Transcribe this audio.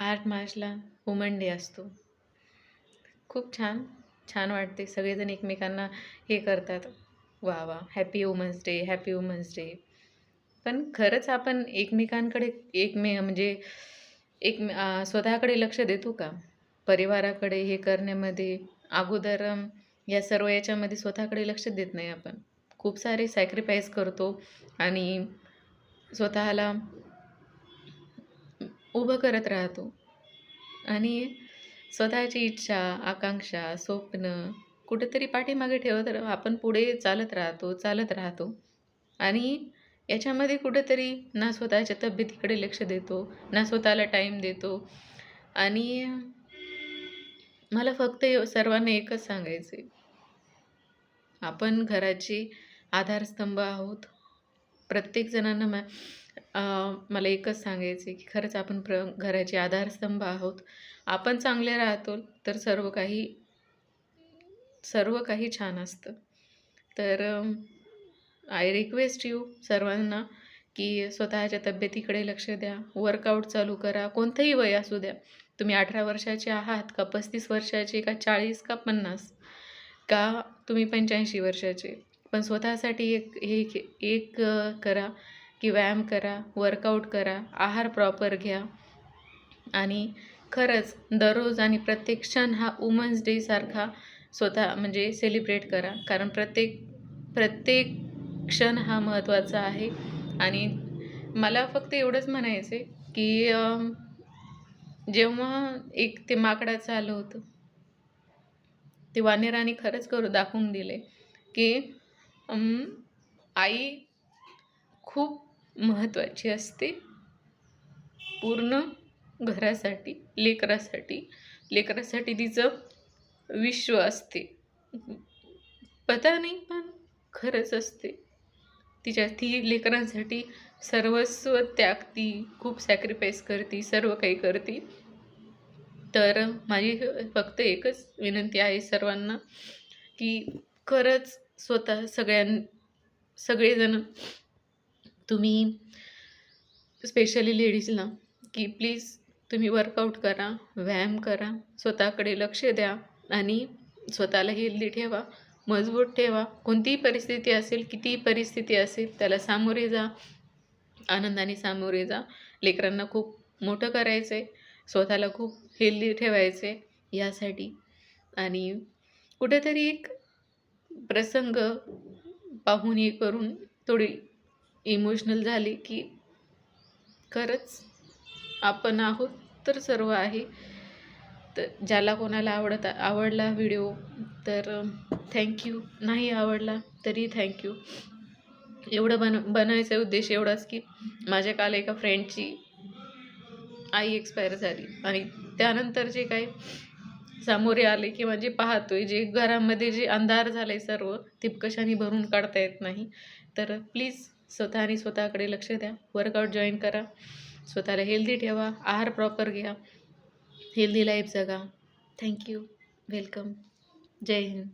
8 मार्चला woman day असतो. खूप छान, छान वाटते. सगळेजण एकमेकांना हे करतात. वाह! वाह! Happy women's day, happy women's day. पण खरंच आपण एकमेकांकडे म्हणजे स्वतःकडे लक्ष देतो का? परिवाराकडे हे करण्यामध्ये अगोदर या सर्व याच्यामध्ये स्वतःकडे लक्ष देत नाही आपण. खूप सारे सॅक्रिफाईस करतो आणि स्वतःला उभं करत राहतो आणि स्वतःची इच्छा, आकांक्षा, स्वप्न कुठेतरी पाठीमागे ठेवत आपण पुढे चालत राहतो, चालत राहतो आणि याच्यामध्ये कुठेतरी ना स्वतःच्या तब्येतीकडे लक्ष देतो, ना स्वतःला टाईम देतो आणि मला फक्त सर्वांना एकच सांगायचं आहे, आपण घराचे आधारस्तंभ आहोत. प्रत्येक जणांना मला एकच सांगायचं आहे की खरंच आपण घराचे आधारस्तंभ आहोत. आपण चांगले राहतो तर सर्व काही छान असतं. तर आय रिक्वेस्ट यू सर्वांना की स्वतःच्या तब्येतीकडे लक्ष द्या, वर्कआउट चालू करा. कोणतंही वय असू द्या, तुम्ही 18 वर्षाचे आहात का 35 वर्षाचे का 40 का 50 का तुम्ही 85 वर्षाचे, पण स्वतःसाठी एक करा की व्यायाम करा, वर्कआउट करा, आहार प्रॉपर घ्या आणि खरंच दररोज आणि प्रत्येक क्षण हा वुमन्स डे सारखा स्वतः म्हणजे सेलिब्रेट करा. कारण प्रत्येक क्षण हा महत्त्वाचा आहे. आणि मला फक्त एवढंच म्हणायचं आहे की जेव्हा एक ते माकडाचं आलं होतं, ते वानराने खरंच दाखवून दिले की आई खूप महत्त्वाची असते पूर्ण घरासाठी, लेकरासाठी तिचं विश्व असते. पता नाही पण खरंच असते. ती लेकरांसाठी सर्वस्व त्यागती, खूप सॅक्रिफाईस करते, सर्व काही करते. तर माझी फक्त एकच विनंती आहे सर्वांना की खरंच सगळेजण तुम्ही स्पेशली लेडीजला की प्लीज तुम्ही वर्कआउट करा, व्यायाम करा, स्वतःकडे लक्ष द्या आणि स्वतःला हेल्दी ठेवा, मजबूत ठेवा. कोणतीही परिस्थिती असेल, कितीही परिस्थिती असेल, त्याला सामोरे जा, आनंदाने सामोरे जा. लेकरांना खूप मोठं करायचं आहे, स्वतःला खूप हेल्दी ठेवायचं आहे यासाठी. आणि कुठेतरी एक प्रसंग पाहून हे करून थोडी इमोशनल झाली की खरंच आपण आहोत तर सर्व आहे. तर ज्याला कोणाला आवडला व्हिडिओ तर थँक्यू, नाही आवडला तरी थँक्यू. एवढं बनवायचा उद्देश एवढाच की माझ्या काल एका फ्रेंडची आई एक्सपायर झाली आणि त्यानंतर जे काही सामोरे आले किंवा जे पाहतोय, जे घरामध्ये जे अंधार झाले सर्व ते कशाने भरून काढता येत नाही. तर प्लीज स्वतःकडे लक्ष द्या, वर्कआउट जॉईन करा, स्वतःला हेल्दी ठेवा, आहार प्रॉपर घ्या, हेल्दी लाईफ जगा. थँक्यू, वेलकम, जय हिंद.